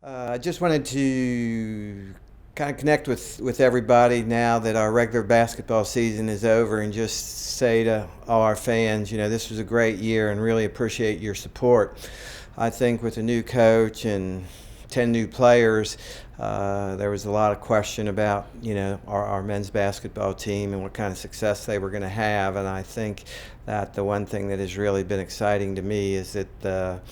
I just wanted to kind of connect with everybody now that our regular basketball season is over and just say to all our fans, this was a great year and really appreciate your support. I think with a new coach and 10 new players, there was a lot of question about, our men's basketball team and what kind of success they were going to have. And I think that the one thing that has really been exciting to me is that the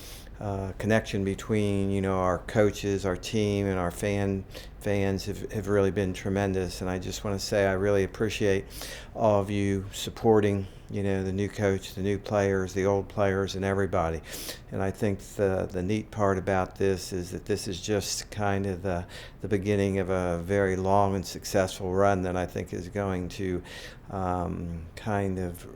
connection between our coaches, our team, and our fans have really been tremendous. And I just want to say I really appreciate all of you supporting the new coach, the new players, the old players, and everybody. And I think the neat part about this is that this is just kind of the beginning of a very long and successful run that I think is going to kind of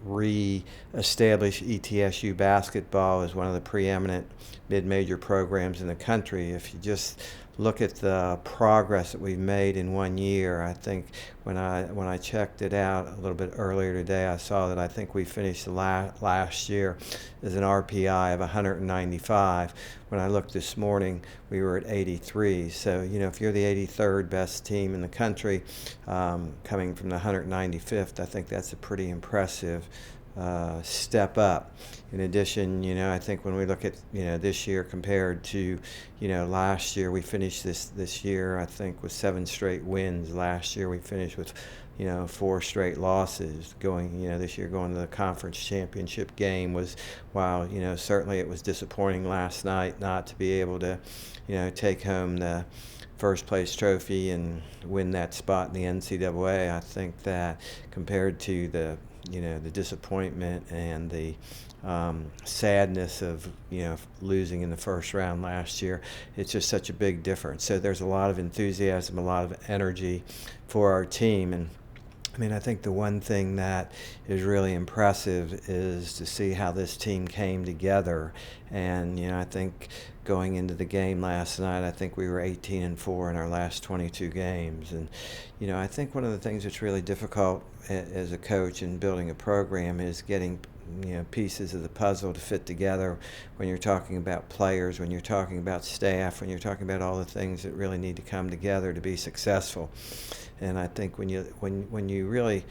re-establish ETSU basketball as one of the preeminent mid-major programs in the country. If you just look at the progress that we've made in 1 year, I think when I checked it out a little bit earlier today, I saw that I think we finished last year as an RPI of 195. When I looked this morning, we were at 83. So if you're the 83rd best team in the country, coming from the 195th, I think that's a pretty impressive step up. In addition, I think when we look at this year compared to last year, we finished this year I think with 7 straight wins. Last year we finished with 4 straight losses. Going this year going to the conference championship game was, while certainly it was disappointing last night not to be able to take home the first place trophy and win that spot in the NCAA. I think that compared to the disappointment and the sadness of losing in the first round last year, it's just such a big difference. So there's a lot of enthusiasm, a lot of energy for our team. And I think the one thing that is really impressive is to see how this team came together. And I think going into the game last night, I think we were 18-4 in our last 22 games. And I think one of the things that's really difficult as a coach in building a program is getting pieces of the puzzle to fit together when you're talking about players, when you're talking about staff, when you're talking about all the things that really need to come together to be successful. And I think when you really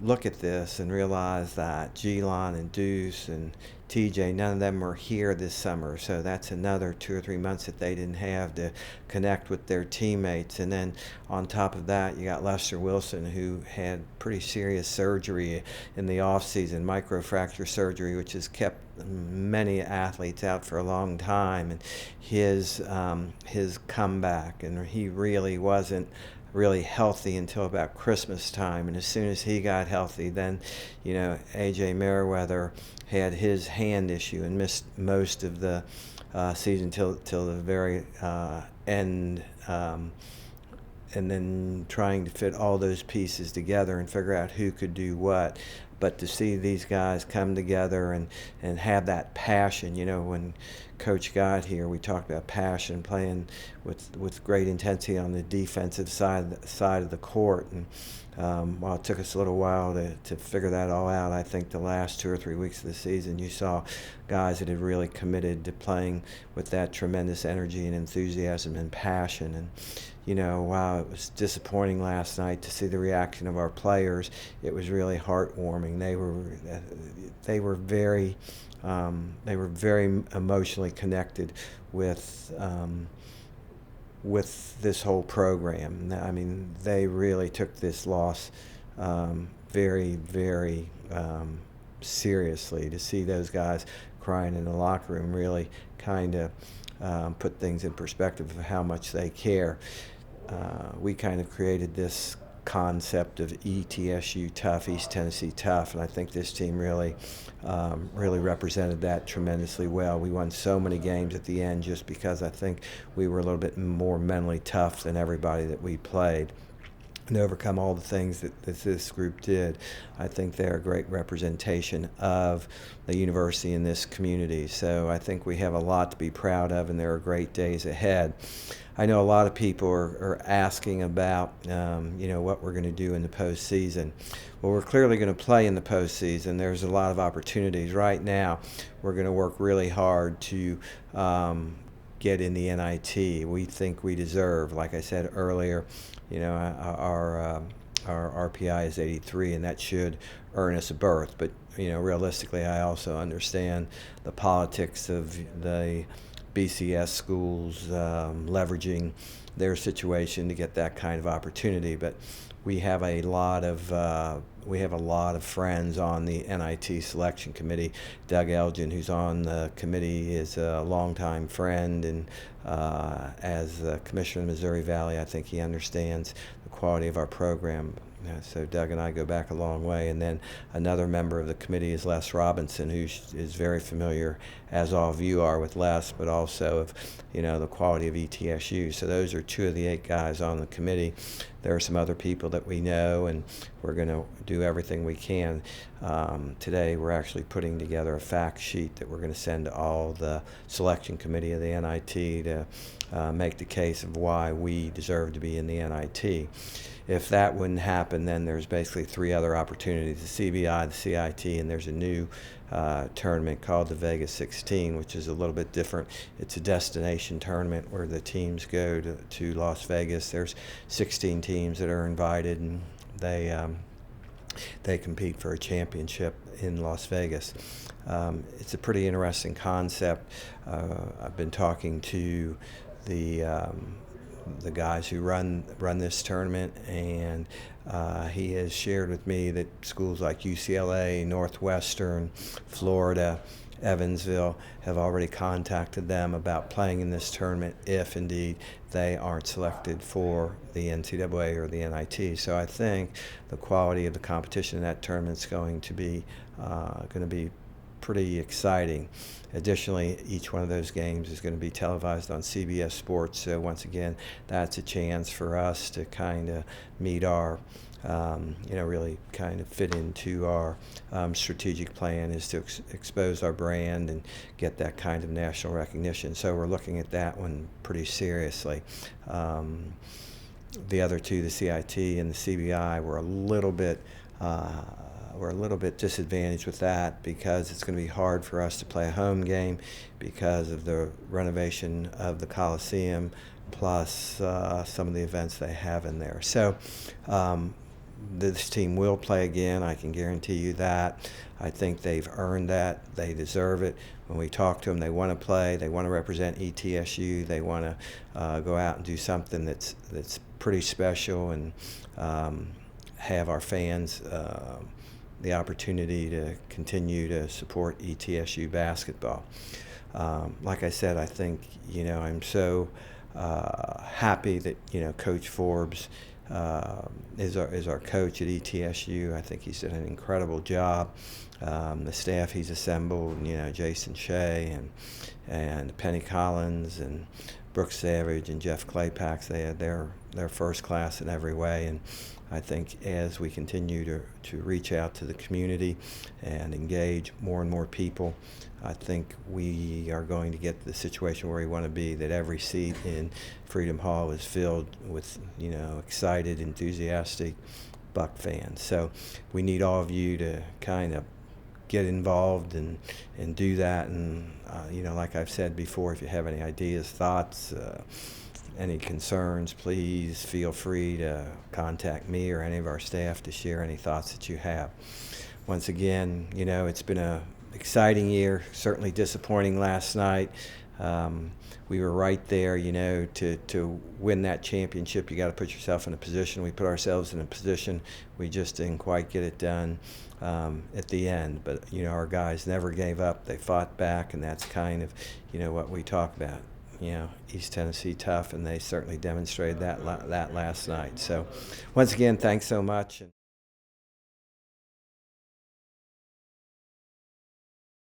look at this and realize that Gelon and Deuce and TJ, none of them were here this summer, so that's another 2 or 3 months that they didn't have to connect with their teammates. And then on top of that, you got Lester Wilson, who had pretty serious surgery in the off season, microfracture surgery, which has kept many athletes out for a long time. And his comeback, and he really wasn't really healthy until about Christmas time. And as soon as he got healthy, then AJ Merriweather had his hand issue and missed most of the season till the very end. And then trying to fit all those pieces together and figure out who could do what. But to see these guys come together and have that passion, when Coach got here, we talked about passion, playing with great intensity on the defensive side of the court. And while it took us a little while to figure that all out, I think the last 2 or 3 weeks of the season, you saw guys that had really committed to playing with that tremendous energy and enthusiasm and passion. And while it was disappointing last night to see the reaction of our players, it was really heartwarming. They were very emotionally connected with this whole program. They really took this loss very, very seriously. To see those guys crying in the locker room really kind of put things in perspective of how much they care. We kind of created this concept of ETSU tough, East Tennessee tough, and I think this team really represented that tremendously well. We won so many games at the end just because I think we were a little bit more mentally tough than everybody that we played. And to overcome all the things that this group did, I think they're a great representation of the university in this community. So I think we have a lot to be proud of, and there are great days ahead. I know a lot of people are asking about, what we're going to do in the postseason. Well, we're clearly going to play in the postseason. There's a lot of opportunities. Right now, we're going to work really hard to get in the NIT. We think we deserve. Like I said earlier, our RPI is 83, and that should earn us a berth. But realistically, I also understand the politics of the BCS schools leveraging their situation to get that kind of opportunity. But we have a lot of friends on the NIT selection committee. Doug Elgin, who's on the committee, is a longtime friend, and as the commissioner of Missouri Valley, I think he understands the quality of our program. So Doug and I go back a long way. And then another member of the committee is Les Robinson, who is very familiar, as all of you are, with Les, but also of the quality of ETSU. So those are 2 of the 8 guys on the committee. There are some other people that we know, and we're going to do everything we can. Today we're actually putting together a fact sheet that we're going to send to all the selection committee of the NIT to make the case of why we deserve to be in the NIT. If that wouldn't happen, then there's basically 3 other opportunities: the CBI, the CIT, and there's a new tournament called the Vegas 16, which is a little bit different. It's a destination tournament where the teams go to Las Vegas. There's 16 teams that are invited, and they compete for a championship in Las Vegas. It's a pretty interesting concept. I've been talking to the guys who run this tournament, and he has shared with me that schools like UCLA, Northwestern, Florida, Evansville have already contacted them about playing in this tournament if indeed they aren't selected for the NCAA or the NIT. So I think the quality of the competition in that tournament is going to be pretty exciting. Additionally, each one of those games is going to be televised on CBS Sports. So once again, that's a chance for us to kind of meet our, really kind of fit into our strategic plan, is to expose our brand and get that kind of national recognition. So we're looking at that one pretty seriously. The other 2, the CIT and the CBI, were a little bit disadvantaged with that because it's going to be hard for us to play a home game because of the renovation of the Coliseum, plus some of the events they have in there. So this team will play again. I can guarantee you that. I think they've earned that. They deserve it. When we talk to them, they want to play. They want to represent ETSU. They want to go out and do something that's pretty special and have our fans the opportunity to continue to support ETSU basketball. Like I said, I think I'm so happy that Coach Forbes is our coach at ETSU. I think he's done an incredible job. The staff he's assembled, Jason Shea and Penny Collins and Brooks Savage and Jeff Claypax, they're first class in every way. And I think as we continue to reach out to the community and engage more and more people, I think we are going to get to the situation where we want to be, that every seat in Freedom Hall is filled with, excited, enthusiastic Buck fans. So we need all of you to kind of get involved and do that. And, like I've said before, if you have any ideas, thoughts, any concerns, please feel free to contact me or any of our staff to share any thoughts that you have. Once again, it's been an exciting year, certainly disappointing last night. We were right there, to win that championship. You got to put yourself in a position. We put ourselves in a position. We just didn't quite get it done at the end. But, our guys never gave up. They fought back, and that's kind of, what we talk about. East Tennessee tough, and they certainly demonstrated that last night. So once again, thanks so much.